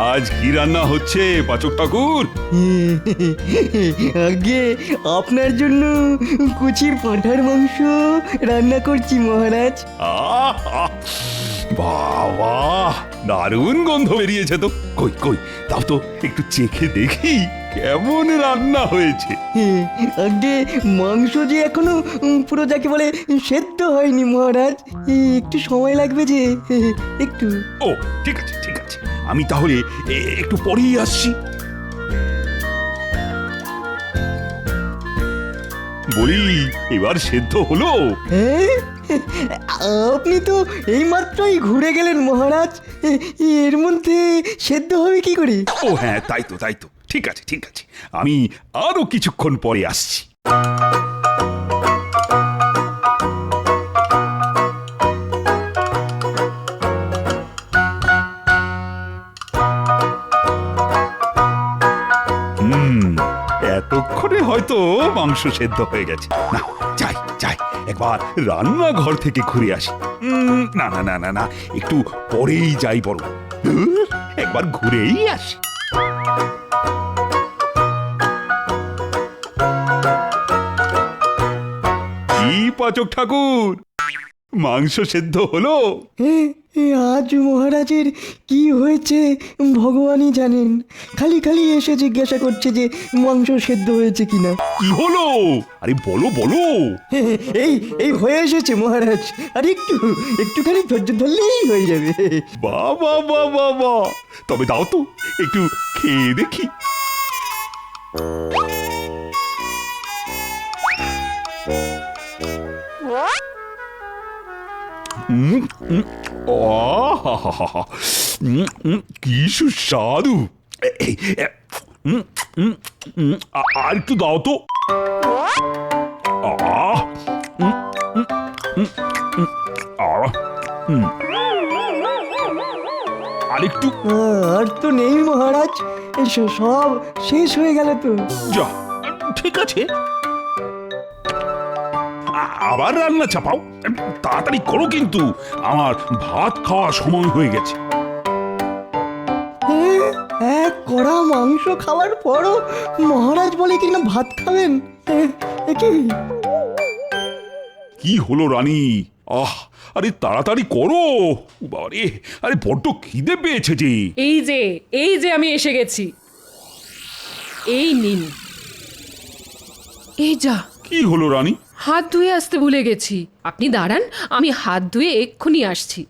আজ কি রান্না হচ্ছে পাচক ঠাকুর? আগে আপনার জন্য কুচির পাঁঠার মাংস রান্না করছি মহারাজ। আহা! বাবা, দারুণ গন্ধ বেরিয়েছে তো। কই কই তাও তো একটু চেখে দেখি কেমন রান্না হয়েছে। আগে মাংস যে এখনো পুরো যাকে বলে সেদ্ধ হয়নি মহারাজ, একটু সময় লাগবে যে, একটু। ও ঠিক আছে ঠিক আছে, আমি তাহলে একটু পরেই আসছি। বলি, এবার সেদ্ধ হলো? হ্যাঁ, আপনি তো এইমাত্রই ঘুরে গেলেন মহারাজ, এর মধ্যে সেদ্ধ হবে কি করে? ও হ্যাঁ, তাই তো তাই তো, ঠিক আছে ঠিক আছে, আমি আরো কিছুক্ষণ পরে আসছি। এতক্ষণে হয়তো মাংস সেদ্ধ হয়ে গেছে। না, যাই যাই, একবার রান্নাঘর থেকে ঘুরে আসি। না না না না না, একটু পরেই যাই বড়, একবার ঘুরেই আসি। কি পাচক ঠাকুর, মাংস সেদ্ধ হলো? আজ মহারাজের কি হয়েছে ভগবানই জানেন, খালি খালি এসে জিজ্ঞাসা করছে যে মাংস সেদ্ধ হয়েছে কিনা। কি হলো? আরে বলো বলো। এই এই হয়ে এসেছে মহারাজ, আর একটুখানি ধৈর্য ধরলেই হয়ে যাবে। বাবা বাবা বা, তবে দাও তো একটু খেয়ে দেখি। কি সুস্বাদু। আর একটু দাও তো। আরেকটু। আর তো নেই মহারাজ, সব শেষ হয়ে গেল তো। যা, ঠিক আছে, আবার রান্না চাপাও, তাড়াতাড়ি করো কিন্তু, আমার ভাত খাওয়ার সময় হয়ে গেছে। এক কড়া মাংস খাওয়ার পরও মহারাজ বলে কিনা ভাত খাবেন, কি হলো রানী? আরে তাড়াতাড়ি করো বাবারে, আরে বড্ড খিদে পেয়েছে যে। এই যে আমি এসে গেছি, এই নিন। এই যা, কি হলো রানী? হাত ধুয়ে আসতে ভুলে গেছি। আপনি দাঁড়ান, আমি হাত ধুয়ে এক্ষুনি আসছি।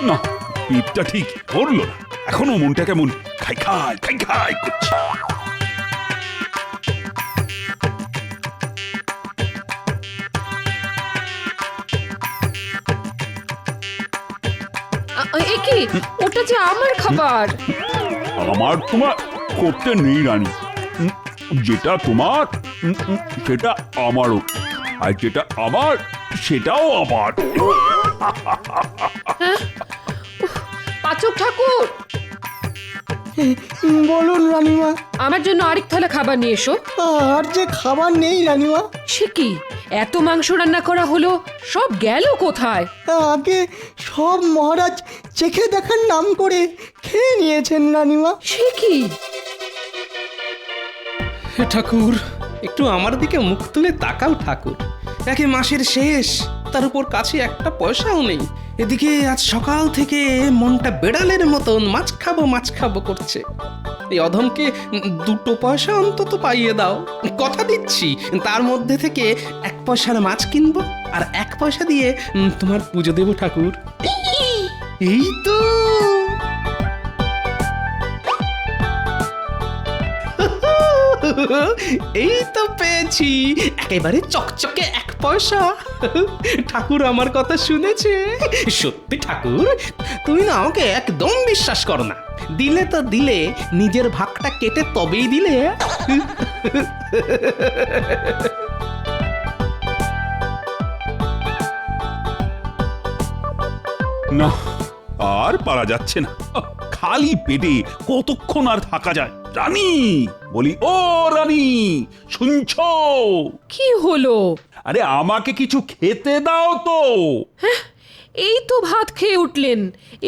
না, পেটটা ঠিক ধরলো না, এখনো মনটা কেমন খাই খাই খাই খাই করছে। এ কি, ওটা যে আমার খাবার। আমার তোমার করতে নেই রানী, যেটা তোমার সেটা আমারও, আর যেটা আমার সেটাও আমার। পাচক ঠাকুর, বলুন রানীমা। আমার জন্য আরেক থালা খাবার নিয়ে এসো। আর যে খাবার নেই রানীমা। সে কি, এত মাংস রান্না করা হলো, সব গেল কোথায়? আগে সব মহারাজ চেখে দেখার নাম করে খেয়ে নিয়েছেন রানীমা। সে কি? ঠাকুর, একটু আমার দিকে মুখ তুলে তাকাও ঠাকুর। একে মাসের শেষ, তার উপর কাছে একটা পয়সাও নেই। এদিকে আজ সকাল থেকে মনটা বেড়ালের মতন মাছ খাবো করছে। এই অধমকে 2 পয়সা অন্তত পাইয়ে দাও, কথা দিচ্ছি তার মধ্যে থেকে 1 পয়সার মাছ কিনবো, আর 1 পয়সা দিয়ে তোমার পুজো দেবো ঠাকুর। এই তো এই তো পেয়েছি, একেবারে চকচকে 1 পয়সা। ঠাকুর আমার কথা শুনেছে। সত্যি ঠাকুর, তুমি না আমাকে একদম বিশ্বাস করো না। দিলে তো দিলে, নিজের ভাগটা কেটে তবেই দিলে। না, আর পারা যাচ্ছে না, খালি পেটে কতক্ষণ আর থাকা যায়। রানী, বলি ও রানী, শুনছো? কি হলো? আরে আমাকে কিছু খেতে দাও তো। এই তো ভাত খেয়ে উঠলেন,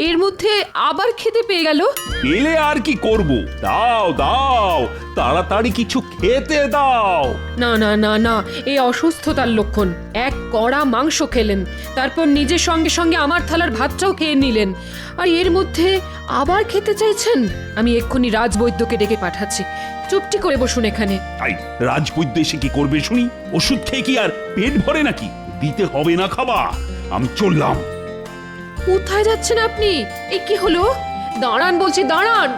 এর মধ্যে আবার খেতে পেয়ে গেল। পেলে আর কি করব? দাও দাও, তাড়াতাড়ি কিছু খেতে দাও। না না না না, এই অসুস্থতার লক্ষণ। এক কড়া মাংস খেলেন, তারপর নিজের সঙ্গে সঙ্গে আমার থালার ভাতটাও খেয়ে নিলেন, আর এর মধ্যে আবার খেতে চাইছেন? আমি এক্ষুনি রাজবৈদ্যকে ডেকে পাঠাচ্ছি। চুপটি করে বসুন এখানে। তাই রাজবৈদ্য এসে কি করবে শুনি? ওষুধ খেয়ে কি আর পেট ভরে নাকি? দিতে হবে না খাবার। আমি চললাম। কোথায় যাচ্ছেন আপনি? এই কি হলো? দাঁড়ান বলছি, দাঁড়ান।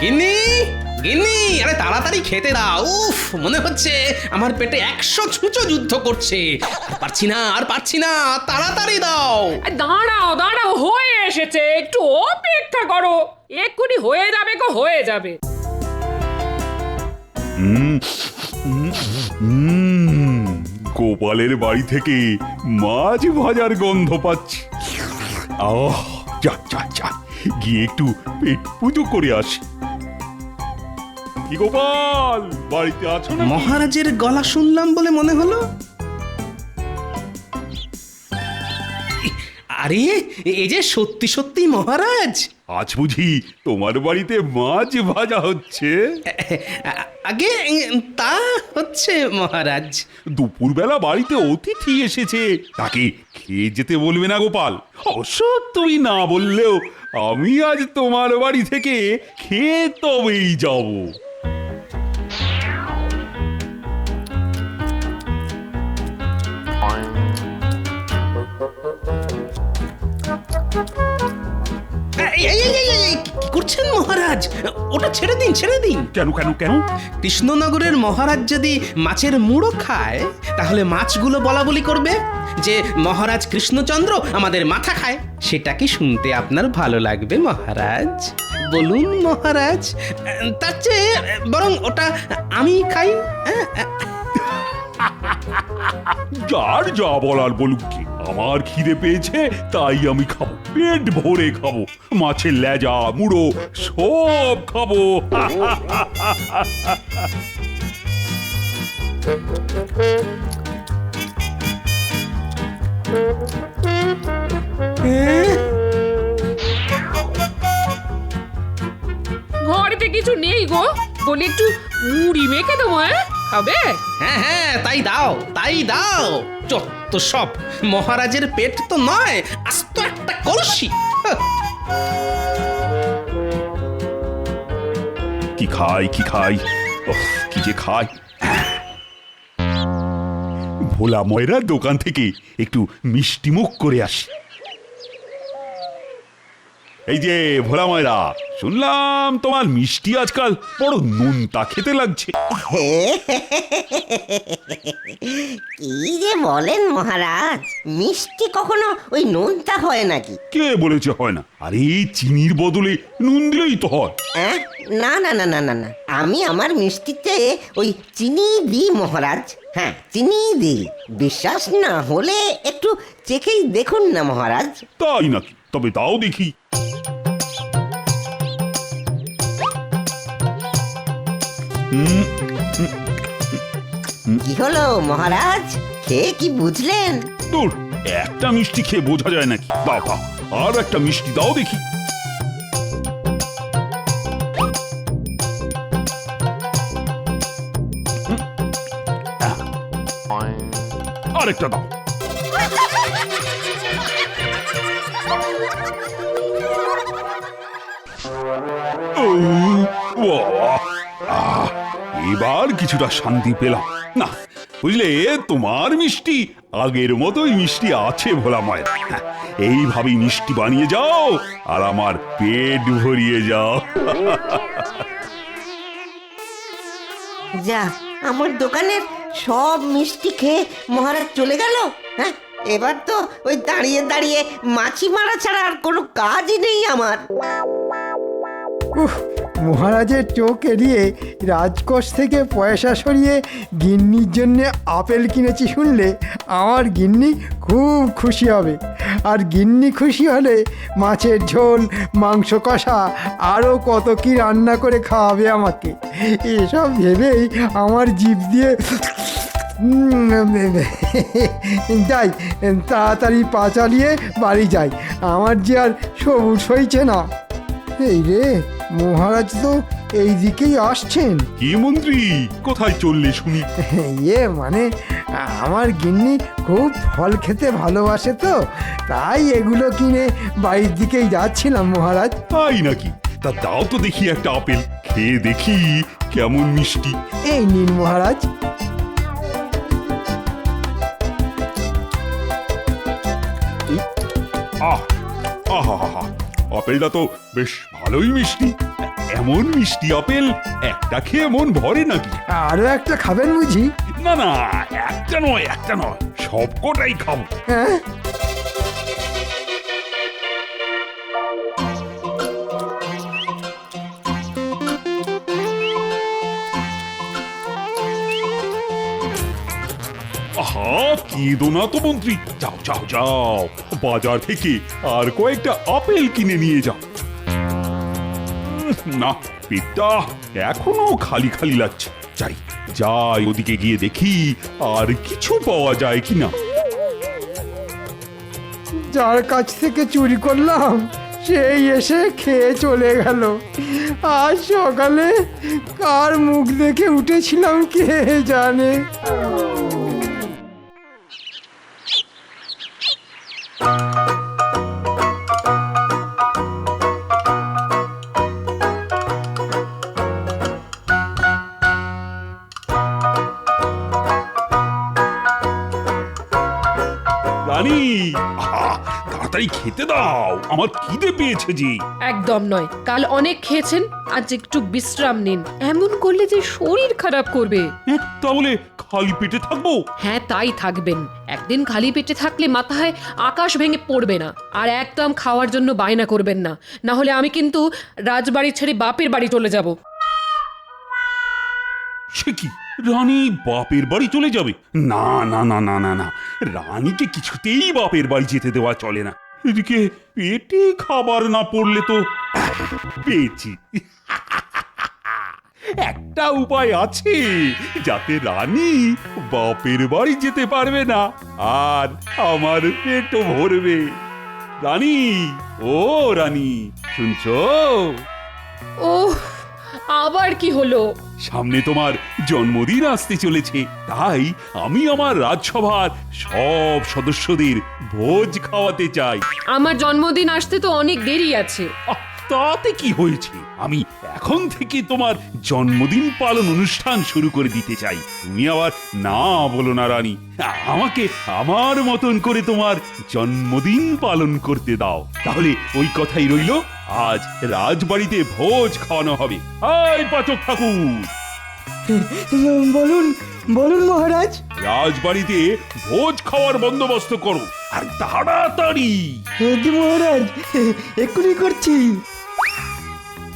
গিন্নি, গিন্নি, আরে তাড়াতাড়ি খেতে দাও। উফ, মনে হচ্ছে আমার পেটে 100 ছুঁচো যুদ্ধ করছে। আর পারছি না, আর পারছি না, তাড়াতাড়ি দাও। দাঁড়াও দাঁড়াও, হয়ে এসেছে, একটু অপেক্ষা করো, এক্ষুনি হয়ে যাবে গো, হয়ে যাবে। গোপালের বাড়ি থেকে মাছ ভাজার গন্ধ পাচ্ছি। আহ, যা যা যা, গিয়ে একটু পেট পুজো করে আসি। কি গোপাল, বাড়িতে আছো না? মহারাজের গলা শুনলাম বলে মনে হলো। আরে, এই যে সত্যি সত্যি মহারাজ। আজ বুঝি তোমার বাড়িতে মাছ ভাজা হচ্ছে? আগে তা হচ্ছে মহারাজ। দুপুরবেলা বাড়িতে অতিথি এসেছে, তাকে খেয়ে যেতে বলবে না গোপাল? অবশ্য তুমি না বললেও আমি আজ তোমার বাড়ি থেকে খেয়ে তবেই যাব। কি করছেন মহারাজ? ওটা ছেড়ে দিন, ছেড়ে দিন। কেন কেন কেন? কৃষ্ণনগরের মহারাজ যদি মাছের মুড়ো খায়, তাহলে মাছগুলো বলা বলি করবে যে মহারাজ কৃষ্ণচন্দ্র আমাদের মাথা খায়। সেটা কি শুনতে আপনার ভালো লাগবে মহারাজ? বলুন মহারাজ। তার চেয়ে বরং ওটা আমি খাই। যার যা বলার বলুক কি, আমার খিদে পেয়েছে তাই আমি খাবো, পেট ভরে খাবো, মাছের লেজা মুড়ো সব খাবো। ঘরেতে কিছু নেই গো, বলি একটু মুড়ি মেখে দেবো। খাবে? হ্যাঁ হ্যাঁ, তাই দাও, তাই দাও। যত সব, মহারাজের পেট তো নয়, আস্ত একটা কলসি। কি খাই কি খাই, কি যে খাই। ভোলা ময়রার দোকান থেকে একটু মিষ্টি মুখ করে আসি। এই যে ভোলা ময়রা, শুনলাম তোমার মিষ্টি আজকাল বড় নোনতা খেতে লাগছে। কি যে বলেন মহারাজ, মিষ্টি কখনো ওই নোনতা হয় নাকি? কে বলেছে হয় না? আরে চিনির বদলে নুন দিলেই তো হয়। না না না না না না, আমি আমার মিষ্টিতে ওই চিনি দিই মহারাজ। হ্যাঁ, চিনি দিই। বিশ্বাস না হলে একটু চেখেই দেখুন না মহারাজ। তাই নাকি? তবে তাও দেখি। কি হলো মহারাজ, খেয়ে কি বুঝলেন? দূর, একটা মিষ্টি খেয়ে বোঝা যায় নাকি? দাও দাও, আর একটা মিষ্টি দাও দেখি। আরেকটা দাও। এবার কিছুটা শান্তি পেলাম। না বুঝলে, তোমার মিষ্টি আগের মতোই মিষ্টি আছে ভোলা মায়ের। এইভাবেই মিষ্টি বানিয়ে যাও আর আমার পেট ভরিয়ে যাও। যা, আমার দোকানের সব মিষ্টি খেয়ে মহারাজ চলে গেল। হ্যাঁ, এবার তো ওই দাঁড়িয়ে দাঁড়িয়ে মাছি মারা ছাড়া আর কোনো কাজই নেই আমার। উফ, মহারাজের চোখ এড়িয়ে রাজকোষ থেকে পয়সা সরিয়ে গিন্নির জন্য আপেল কিনেছি শুনলে আমার গিন্নি খুব খুশি হবে। আর গিন্নি খুশি হলে মাছের ঝোল, মাংস কষা, আরও কত কি রান্না করে খাওয়াবে আমাকে। এসব ভেবেই আমার জিভ দিয়ে যাই, তাড়াতাড়ি পা চালিয়ে বাড়ি যাই, আমার যে আর সবুজ হইছে না। এই রে, মহারাজ তো এই দিকেই আসছেন। কি মন্ত্রী, কোথায় চললে শুনি? মানে আমার গিন্নি খুব ফল খেতে ভালোবাসে তো, তাই এগুলো কিনে বাড়ির দিকেই যাচ্ছিলাম মহারাজ। তাই নাকি? তা দাও তো দেখি একটা আপেল, খেয়ে দেখি কেমন মিষ্টি। এই নিন মহারাজ। আহ আহা, আপেলটা তো বেশ ভালোই মিষ্টি। এমন মিষ্টি আপেল একটা খেয়ে মন ভরে নাকি? আরও একটা খাবেন বুঝি? না না, একটা নয়, একটা নয়, সবকটাই খাবো। হ্যাঁ, আহা, কেঁদো না তো মন্ত্রী, যাও যাও যাও, বাজার থেকে আর কয়েকটা আপেল কিনে নিয়ে যাও। না, পেটটা এখনো খালি খালি লাগছে। যাই যাই, ওদিকে গিয়ে দেখি আর কিছু পাওয়া যায় কিনা। যার কাছ থেকে চুরি করলাম সেই এসে খেয়ে চলে গেল। আজ সকালে কার মুখ দেখে উঠেছিলাম কে জানে। রানী, আহা, তাড়াতাড়ি খেতে দাও, আমার খিদে পেয়েছে যে। একদম নয়, কাল অনেক খেয়েছেন, আজ একটু বিশ্রাম নিন। এমন করলে যে শরীর খারাপ করবে। তাহলে খালি পেটে থাকবো? হ্যাঁ, তাই থাকবেন। একদিন খালি পেটে থাকলে মাথায় আকাশ ভেঙে পড়বে না। আর একদম খাওয়ার জন্য বায়না করবেন না, না হলে আমি কিন্তু রাজবাড়ি ছেড়ে বাপের বাড়ি চলে যাব। সে কি, রানী বাপের বাড়ি চলে যাবে? না না না না না না, রানীকে কিছুতেই বাপের বাড়ি যেতে দেওয়া চলে না। এদিকে পেটে খাবার না পড়লে তো পেয়েছি। একটা উপায় আছে যাতে রানী বাপের বাড়ি যেতে পারবে না আর আমার পেটও ভরবে। রানী, ও রানী, শুনছো? ওহ, আবার কি হলো? সামনে তোমার জন্মদিন আসতে চলেছে, তাই আমি আমার রাজসভার সব সদস্যদের ভোজ খাওয়াতে চাই। আমার জন্মদিন আসতে তো অনেক দেরি আছে। আহ, তাতে কি হয়েছে? আমি এখন থেকে তোমার জন্মদিন পালন অনুষ্ঠান শুরু করে দিতে চাই। তুমি আবার না বলো না রানী, আমাকে আমার মতন করে তোমার জন্মদিন পালন করতে দাও। তাহলে ওই কথাই রইলো, আজ রাজবাড়িতে ভোজ খাওয়ানো হবে। হাই পাচক ঠাকুর, বলুন বলুন মহারাজ। রাজবাড়িতে ভোজ খাওয়ার বন্দোবস্ত করো, আর তাড়াতাড়ি। জি মহারাজ, এক্ষুনি করছি।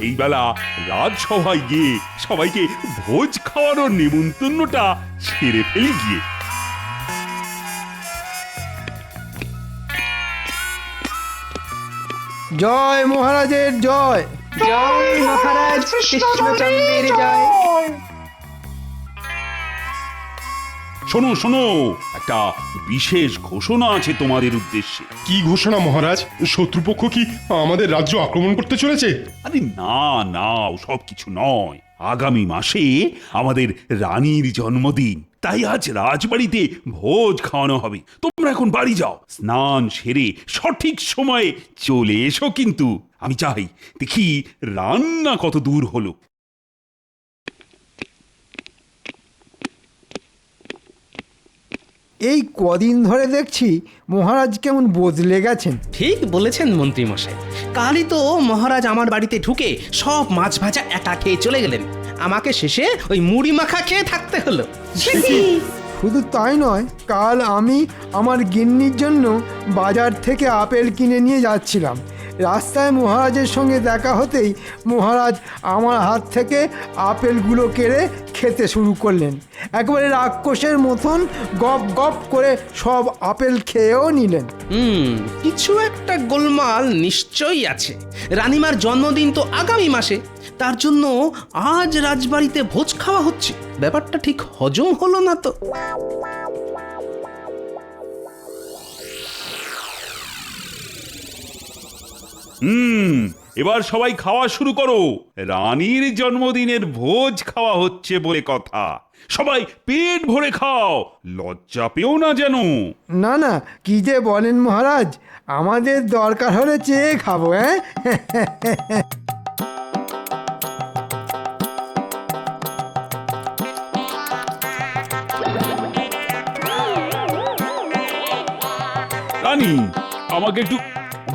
এই বেলা রাজসভায় গিয়ে সবাইকে ভোজ খাওয়ানোর নিমন্ত্রণটা ছেড়ে ফেলি গিয়ে। জয় মহারাজের জয়। জয় মহারাজ কৃষ্ণচন্দ্রের জয়। শোনো শোনো, একটা বিশেষ ঘোষণা আছে তোমাদের উদ্দেশ্যে। কি ঘোষণা মহারাজ? শত্রুপক্ষ কি আমাদের রাজ্য আক্রমণ করতে চলেছে? আরে না না, সব কিছু নয়। আগামী মাসে আমাদের রানীর জন্মদিন, তাই আজ রাজবাড়িতে ভোজ খাওয়ানো হবে। তোমরা এখন বাড়ি যাও, স্নান সেরে সঠিক সময়ে চলে এসো। কিন্তু আমি চাই দেখি রান্না কত দূর হলো। এই কদিন ধরে দেখছি মহারাজ কেমন বদলে গেছেন। ঠিক বলেছেন মন্ত্রী মশাই, কালই তো মহারাজ আমার বাড়িতে ঢুকে সব মাছ ভাজা একা খেয়ে চলে গেলেন। আমাকে শেষে ওই মুড়ি মাখা খেয়ে থাকতে হলো। শুধু তাই নয়, কাল আমি আমার গিন্নির জন্য বাজার থেকে আপেল কিনে নিয়ে যাচ্ছিলাম। রাস্তায় মহারাজের সঙ্গে দেখা হতেই মহারাজ আমার হাত থেকে আপেলগুলো কেড়ে খেতে শুরু করলেন। একবারে রাক্ষসের মতন গপ গপ করে সব আপেল খেয়েও নিলেন। কিছু একটা গোলমাল নিশ্চয়ই আছে। রানীমার জন্মদিন তো আগামী মাসে, তার জন্য আজ রাজবাড়িতে ভোজ খাওয়া হচ্ছে। ব্যাপারটা ঠিক হজম হলো না তো। এবার সবাই খাওয়া শুরু করো। রানীর জন্মদিনের ভোজ খাওয়া হচ্ছে বলে কথা। সবাই পেট ভরে খাও, লজ্জা পেও না যেন। না না, কি যে বলেন মহারাজ, আমাদের দরকার হলে চেয়ে খাবো। হ্যাঁ, রানী, আমাকে একটু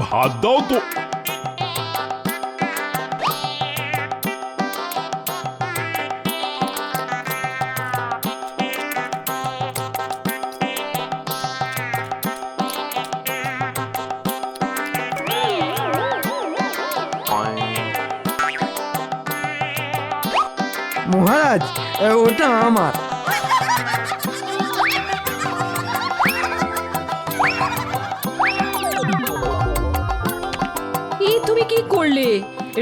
ভাত দাও তো। মহারাজ, ওটা আমার। এই তুমি কি করলে?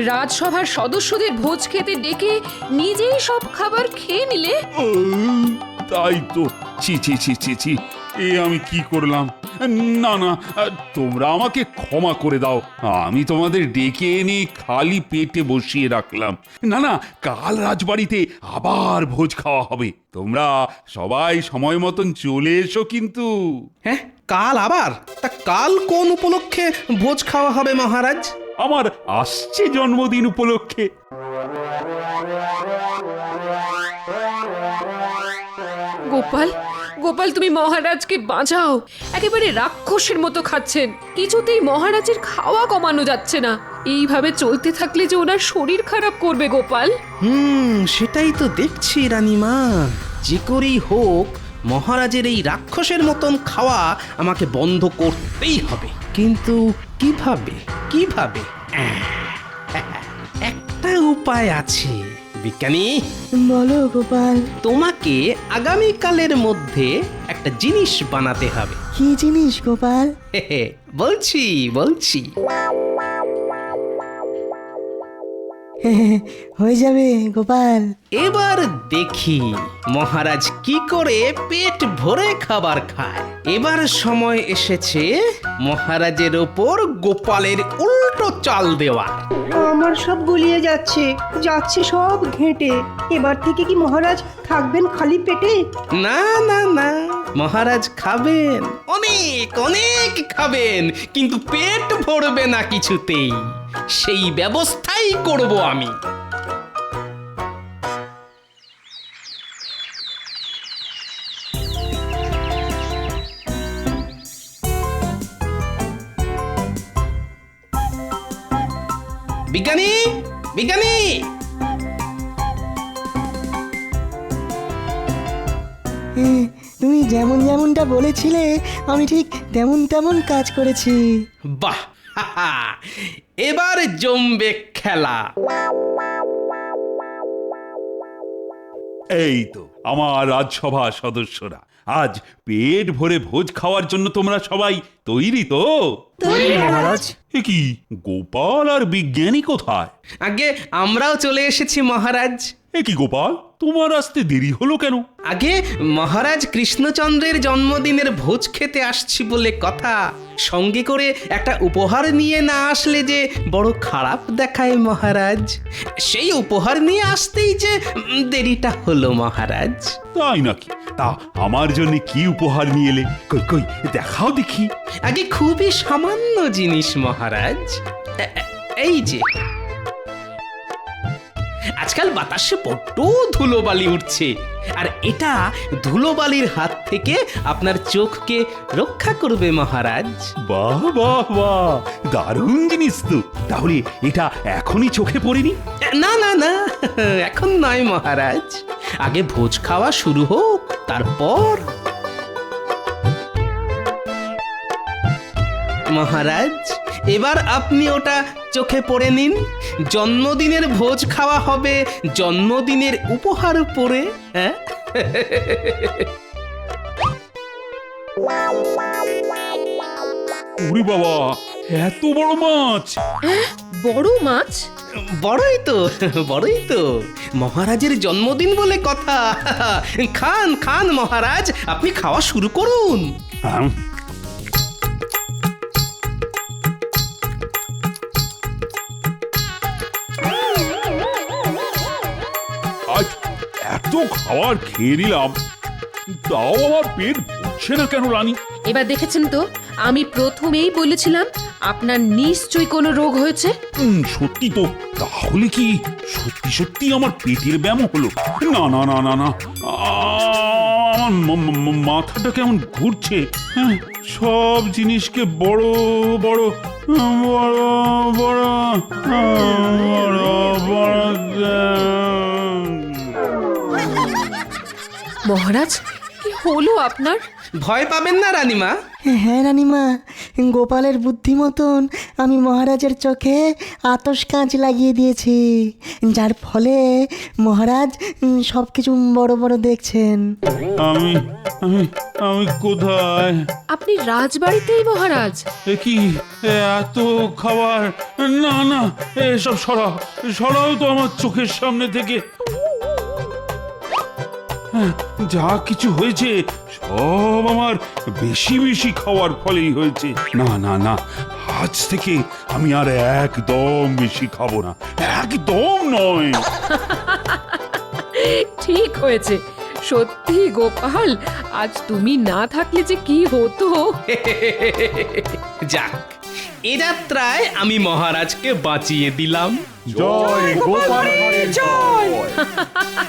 রাজসভার সদস্যদের ভোজ খেতে ডেকে নিজেই সব খাবার খেয়ে নিলে। তাই তো, ছি ছি ছি ছি ছি, এ আমি কি করলাম? না না, তোমরা আমাকে ক্ষমা করে দাও। আমি তোমাদের ডেকে এনে খালি পেটে বসিয়ে রাখলাম। না না, কাল রাজবাড়িতে আবার ভোজ খাওয়া হবে। তোমরা সবাই সময় মতন চলে এসো কিন্তু। হ্যাঁ, কাল আবার? তা কাল কোন উপলক্ষে ভোজ খাওয়া হবে মহারাজ? আমার আসছে জন্মদিন উপলক্ষে। গোপাল, গোপাল, তুমি মহারাজকে বাঁচাও। একেবারে রাক্ষসের মতো খাচ্ছেন। কিছুতেই মহারাজের খাওয়া কমানো যাচ্ছে না। এইভাবে চলতে থাকলে যে ওনার শরীর খারাপ করবে গোপাল। সেটাই তো দেখছি রানীমা। যে করেই হোক মহারাজের এই রাক্ষসের মতন খাওয়া আমাকে বন্ধ করতেই হবে। কিন্তু কিভাবে কিভাবে? একটা উপায় আছে বিজ্ঞানী। বলো গোপাল। তোমাকে আগামীকালের মধ্যে একটা জিনিস বানাতে হবে। কি জিনিস গোপাল? বলছি বলছি হয়ে যাবে গোপাল। এবার দেখি মহারাজ কি করে পেট ভরে খাবার খায়। এবার সময় এসেছে মহারাজের ওপর গোপালের উল্টো চাল দেওয়া। আমার সব গুলিয়ে যাচ্ছে, যাচ্ছে সব ঘেঁটে। এবার থেকে কি মহারাজ থাকবেন খালি পেটে? না না না, মহারাজ খাবেন, অনেক অনেক খাবেন, কিন্তু পেট ভরবে না কিছুতেই। সেই ব্যবস্থাই করব আমি। বিজ্ঞানী, বিজ্ঞানী! তুমি যেমন যেমনটা বলেছিলে আমি ঠিক তেমন তেমন কাজ করেছি। বাহ, এবার জমবে খেলা। এই তো আমার রাজসভা সদস্যরা, আজ পেট ভরে ভোজ খাওয়ার জন্য তোমরা সবাই তৈরি তো? মহারাজ, এ কি, গোপাল আর বিজ্ঞানী কোথায়? আগে আমরাও চলে এসেছি মহারাজ। এ কি গোপাল, তোমার আসতে দেরি হলো কেন? আগে মহারাজ কৃষ্ণচন্দ্রের জন্মদিনের ভোজ খেতে আসছি বলে কথা। সঙ্গে করে একটা উপহার নিয়ে না আসলে যে বড় খারাপ দেখায় মহারাজ। সেই উপহার নিয়ে আসতেই যে দেরিটা হলো মহারাজ। তাই নাকি? তা আমার জন্য কি উপহার নিয়ে এলে? কই কই দেখাও দেখি। আগে খুবই সামান্য জিনিস মহারাজ। এই যে, আজকাল বাতাসে বড্ড ধুলোবালি উঠছে, আর এটা ধুলোবালির হাত থেকে আপনার চোখকে রক্ষা করবে মহারাজ। বাহ বাহ বাহ, দারুণ জিনিস তো। তাহলে এটা এখনই চোখে পড়েনি? না না না, এখন নয় মহারাজ। আগে ভোজ খাওয়া শুরু হোক, তারপর। মহারাজ, এবার আপনি ওটা চোখে পড়ে নিন। জন্মদিনের ভোজ খাওয়া হবে জন্মদিনের উপহার পরে। হ্যাঁ, ওরে বাবা, এত বড় মাছ! বড় মাছ? বড়ই তো, বড়ই তো। মহারাজের জন্মদিন বলে কথা। খান খান মহারাজ, আপনি খাওয়া শুরু করুন। আম, আজ এত খাবার খেয়ে নিলাম, তাও আমার পেট ভরছে না কেন রানী? এবার দেখেছেন তো, আমি প্রথমেই বলেছিলাম আপনার নিশ্চয়ই কোনো রোগ হয়েছে। সত্যি তো, তাহলে কি সত্যি সত্যি আমার পেটের ব্যায়াম হলো? না না না না না, আমার মাথাটা কেমন ঘুরছে। হ্যাঁ, সব জিনিসকে বড় বড় বড় বড় বড় বড়। মহারাজ, কি হলো আপনার? ভয় পাবেন না রানীমা। হ্যাঁ রানিমা, গোপালের বুদ্ধি মতন আমি মহারাজের চোখে আতশ কাঁচ লাগিয়ে দিয়েছি, যার ফলে মহারাজ সব কিছু বড় বড় দেখছেন। আমি আমি আমি কোথায়? আপনি রাজবাড়িতেই মহারাজ। এ কি এত খাবার? না না, এসব সরাও, সরাও তো আমার চোখের সামনে থেকে। হ্যাঁ, যা কিছু হয়েছে সব আমার বেশি বেশি খাওয়ার ফলেই হয়েছে। না না না, আজ থেকে আমি আর একদম বেশি খাবো না, একদম নয়। ঠিক হয়েছে। সত্যি গোপাল, আজ তুমি না থাকলে যে কি হতো। যাক, এ যাত্রায় আমি মহারাজকে বাঁচিয়ে দিলাম। জয় গোপাল, জয়।